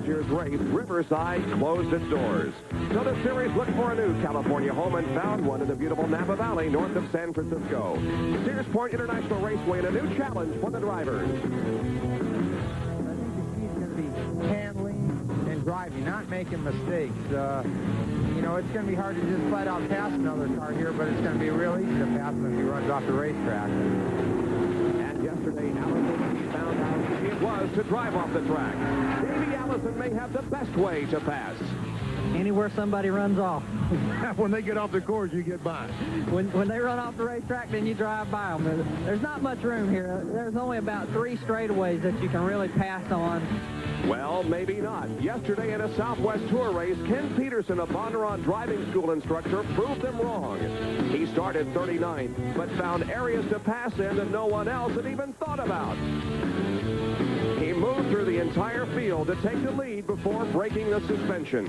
last year's race, Riverside closed its doors. So the series looked for a new California home and found one in the beautiful Napa Valley north of San Francisco. Sears Point International Raceway and a new challenge for the drivers. I think the key is going to be handling and driving, not making mistakes. You know, it's going to be hard to just flat out pass another car here, but it's going to be real easy to pass him if he runs off the racetrack. And yesterday, Allison found out how easy it was to drive off the track. Maybe Allison may have the best way to pass. Anywhere somebody runs off. When they get off the course, you get by. When they run off the racetrack, then you drive by them. There's not much room here. There's only about 3 straightaways that you can really pass on. Well, maybe not. Yesterday in a Southwest Tour race, Ken Peterson, a Bondurant driving school instructor, proved them wrong. He started 39th, but found areas to pass in that no one else had even thought about. He moved through the entire field to take the lead before breaking the suspension.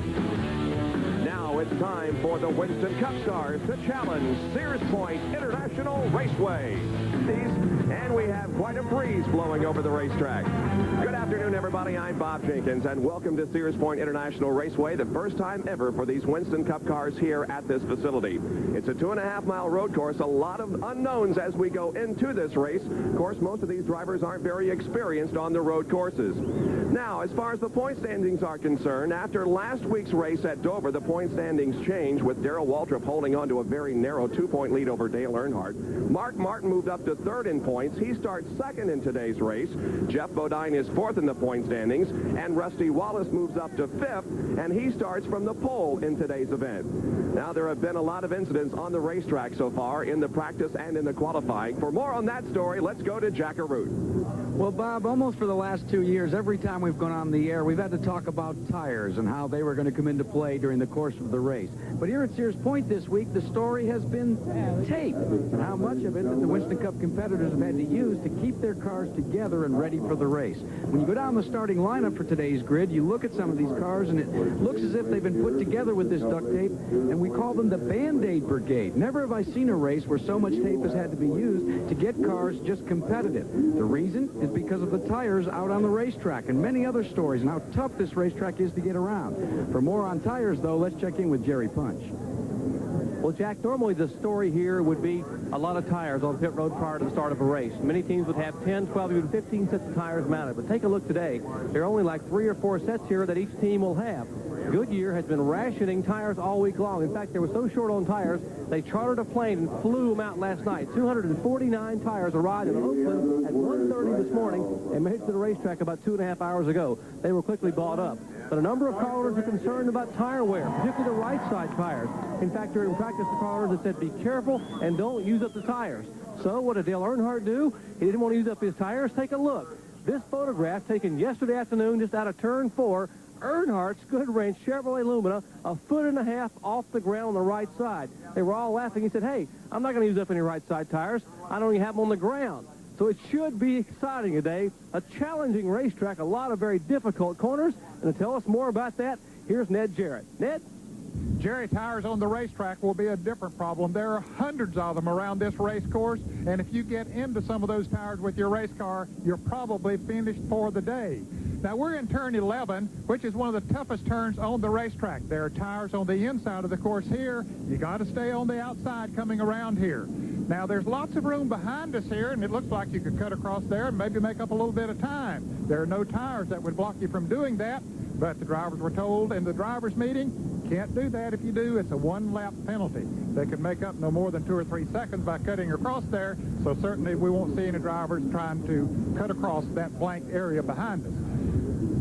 Now it's time for the Winston Cup stars to challenge Sears Point International Raceway. And we have quite a breeze blowing over the racetrack. Good afternoon, everybody. I'm Bob Jenkins, and welcome to Sears Point International Raceway, the first time ever for these Winston Cup cars here at this facility. It's a 2.5-mile road course, a lot of unknowns as we go into this race. Of course, most of these drivers aren't very experienced on the road courses. Now, as far as the point standings are concerned, after last week's race at Dover, the point standings changed with Darrell Waltrip holding on to a very narrow 2-point lead over Dale Earnhardt. Mark Martin moved up to 3rd in points. He starts 2nd in today's race. Jeff Bodine is 4th in the point standings, and Rusty Wallace moves up to 5th, and he starts from the pole in today's event. Now, there have been a lot of incidents on the racetrack so far in the practice and in the qualifying. For more on that story, let's go to Jack Arute. Well, Bob, almost for the last 2 years, every time we've gone on the air, we've had to talk about tires and how they were going to come into play during the course of the race. But here at Sears Point this week, the story has been tape, and how much of it that the Winston Cup competitors have had to use to keep their cars together and ready for the race. When you go down the starting lineup for today's grid, you look at some of these cars, and it looks as if they've been put together with this duct tape, and we call them the Band-Aid Brigade. Never have I seen a race where so much tape has had to be used to get cars just competitive. The reason is because of the tires out on the racetrack, and many other stories and how tough this racetrack is to get around. For more on tires, though, let's check in with Jerry Punch. Well, Jack, normally the story here would be a lot of tires on pit road prior to the start of a race. Many teams would have 10, 12, even 15 sets of tires mounted. But take a look today. There are only like 3 or 4 sets here that each team will have. Goodyear has been rationing tires all week long. In fact, they were so short on tires, they chartered a plane and flew them out last night. 249 tires arrived in Oakland at 1:30 this morning and made it to the racetrack about 2.5 hours ago. They were quickly bought up. But a number of car owners are concerned about tire wear, particularly the right-side tires. In fact, during practice, the car owners have said, be careful and don't use up the tires. So what did Dale Earnhardt do? He didn't want to use up his tires. Take a look. This photograph taken yesterday afternoon just out of turn 4, Earnhardt's Good Range Chevrolet Lumina, 1.5 foot off the ground on the right side. They were all laughing. He said, hey, I'm not going to use up any right-side tires. I don't even have them on the ground. So it should be exciting today. A challenging racetrack, a lot of very difficult corners. And to tell us more about that, here's Ned Jarrett. Ned? Jerry, tires on the racetrack will be a different problem. There are hundreds of them around this race course, and if you get into some of those tires with your race car, you're probably finished for the day. Now, we're in turn 11, which is one of the toughest turns on the racetrack. There are tires on the inside of the course here. You got to stay on the outside coming around here. Now, there's lots of room behind us here, and it looks like you could cut across there and maybe make up a little bit of time. There are no tires that would block you from doing that, but the drivers were told in the drivers' meeting, can't do that. If you do, it's a 1-lap penalty. They can make up no more than 2 or 3 seconds by cutting across there, so certainly we won't see any drivers trying to cut across that blank area behind us.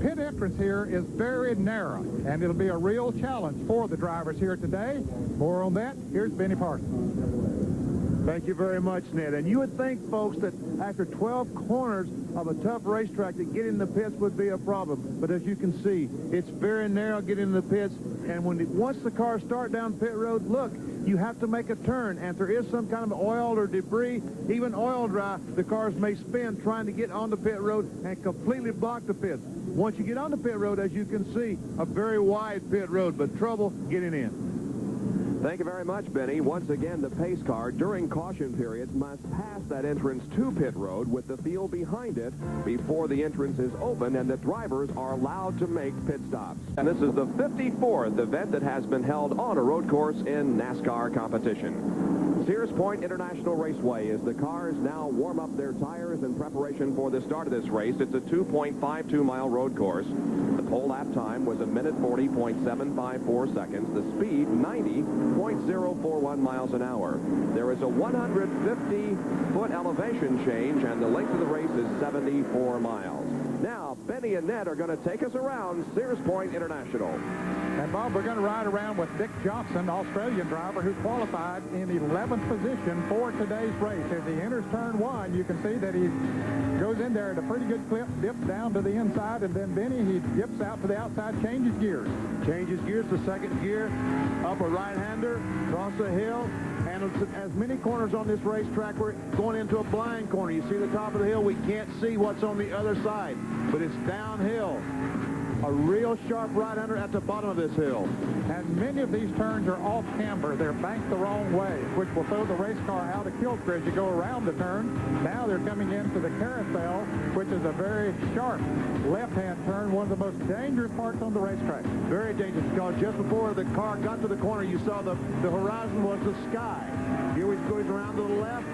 Pit entrance here is very narrow, and it'll be a real challenge for the drivers here today. More on that, here's Benny Parsons. Thank you very much, Ned. And you would think, folks, that after 12 corners of a tough racetrack, that getting in the pits would be a problem. But as you can see, it's very narrow getting in the pits. And once the cars start down pit road, look, you have to make a turn. And if there is some kind of oil or debris, even oil dry, the cars may spin trying to get on the pit road and completely block the pits. Once you get on the pit road, as you can see, a very wide pit road, but trouble getting in. Thank you very much, Benny. Once again, the pace car during caution periods must pass that entrance to pit road with the field behind it before the entrance is open and the drivers are allowed to make pit stops. And this is the 54th event that has been held on a road course in NASCAR competition. Sears Point International Raceway as the cars now warm up their tires in preparation for the start of this race. It's a 2.52-mile road course. The pole lap time was 1:40.754 seconds. The speed, 90.041 miles an hour. There is a 150-foot elevation change, and the length of the race is 74 miles. Now, Benny and Ned are going to take us around Sears Point International. And, Bob, we're going to ride around with Dick Johnson, Australian driver, who qualified in 11th position for today's race. As he enters turn 1, you can see that he goes in there at a pretty good clip, dips down to the inside, and then Benny, he dips out to the outside, changes gears. Changes gears to second gear, up a right-hander, across a hill, and as many corners on this racetrack, we're going into a blind corner. You see the top of the hill, we can't see what's on the other side, but it's downhill. A real sharp right-hander at the bottom of this hill. And many of these turns are off camber. They're banked the wrong way, which will throw the race car out of kilter as you go around the turn. Now they're coming into the carousel, which is a very sharp left-hand turn, one of the most dangerous parts on the racetrack. Very dangerous, because just before the car got to the corner, you saw the horizon was the sky. Here we goes around to the left,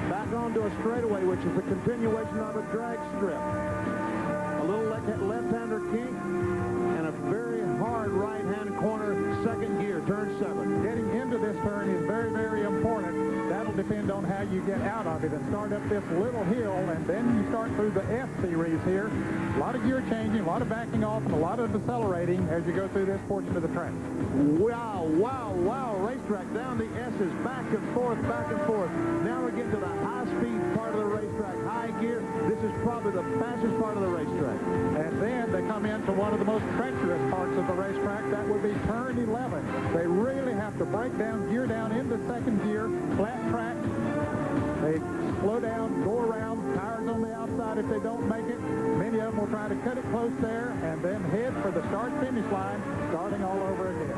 back onto a straightaway, which is a continuation of a drag strip. A little left-hander kink, and a very hard right-hand corner, second gear, turn 7. Getting into this turn is very, very important. That'll depend on how you get out of it and start up this little hill, and then you start through the S series here. A lot of gear changing, a lot of backing off, and a lot of decelerating as you go through this portion of the track. Wow, wow, wow, racetrack down the S's, back and forth, back and forth. Now we're getting to the high-speed part of the racetrack, high gear. This is probably the fastest part of the racetrack. And then they come into one of the most treacherous parts of the racetrack. That would be turn 11. They really have to break down, gear down into second gear, flat track. They slow down, go around, tires on the outside if they don't make it. Many of them will try to cut it close there and then head for the start-finish line, starting all over again.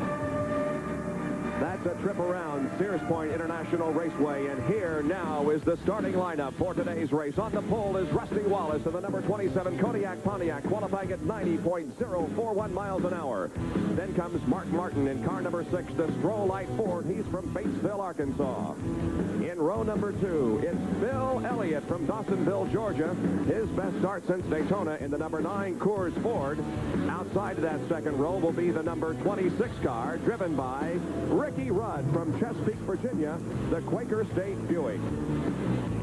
That's a trip around Sears Point International Raceway, and here now is the starting lineup for today's race. On the pole is Rusty Wallace of the number 27 Kodiak Pontiac, qualifying at 90.041 miles an hour. Then comes Mark Martin in car number 6, the Stroll Light Ford. He's from Batesville, Arkansas. In row number 2, it's Bill Elliott from Dawsonville, Georgia. His best start since Daytona in the number 9 Coors Ford. Outside of that second row will be the number 26 car, driven by Ricky Rudd from Chesapeake, Virginia, the Quaker State Buick.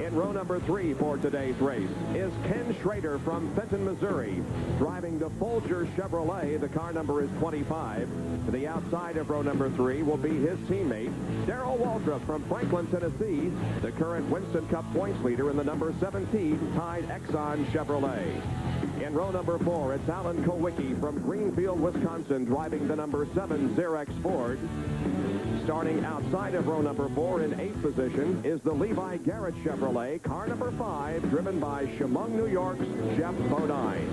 In row number 3 for today's race is Ken Schrader from Fenton, Missouri, driving the Folger Chevrolet. The car number is 25. To the outside of row number 3 will be his teammate, Darrell Waltrip from Franklin, Tennessee, the current Winston Cup points leader in the number 17 Tide Exxon Chevrolet. In row number 4, it's Alan Kowicki from Greenfield, Wisconsin, driving the number 7 Xerox Ford. Starting outside of row number 4 in 8th position is the Levi Garrett Chevrolet, car number 5, driven by Chemung, New York's Jeff Bodine.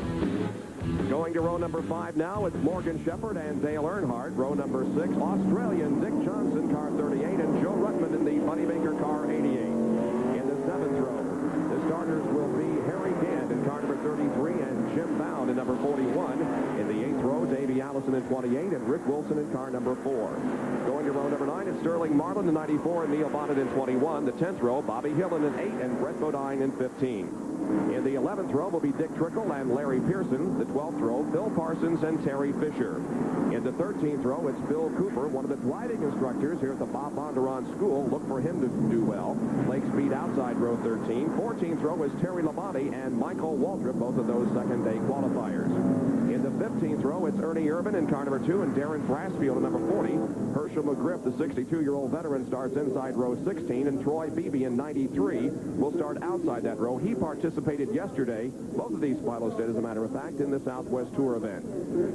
Going to row number 5 now, it's Morgan Shepherd and Dale Earnhardt. Row number 6, Australian Dick Johnson, car 38, and Joe Ruttman in the Buddy Baker car 88. In the 7th row, the starters will be Harry Gant in car number 33 and Jim Bound in number 41. In the 8th row, Davey Allison in 28 and Rick Wilson in car number 4. Going to row number 9, it's Sterling Marlin in 94 and Neil Bonnet in 21. The 10th row, Bobby Hillen in 8 and Brett Bodine in 15. In the 11th row will be Dick Trickle and Larry Pearson. The 12th row, Phil Parsons and Terry Fisher. In the 13th row, it's Bill Cooper, one of the driving instructors here at the Bob Bondurant School. Look for him to do well. Lake Speed outside row 13. 14th row is Terry Labonte and Michael Waltrip, both of those second-day qualifiers. In the 15th row, it's Ernie Irvin in car number 2 and Darren Brasfield in number 40. Herschel McGriff, the 62-year-old veteran, starts inside row 16, and Troy Beebe in 93 will start outside that row. He participated yesterday, both of these pilots did, as a matter of fact, in the Southwest Tour event.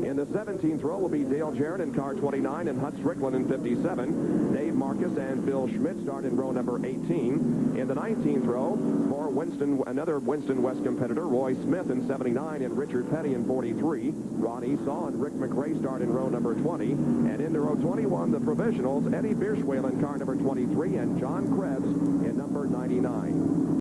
In the 17th row will be Dale Jarrett in car 29 and Hut Strickland in 57. Dave Marcus and Bill Schmidt start in row number 18. In the 19th row, for 44, another Winston West competitor, Roy Smith in 79 and Richard Petty in 43. Ron Esau and Rick McRae start in row number 20. And into row 21, the provisionals, Eddie Bierschwale in car number 23 and John Krebs in number 99.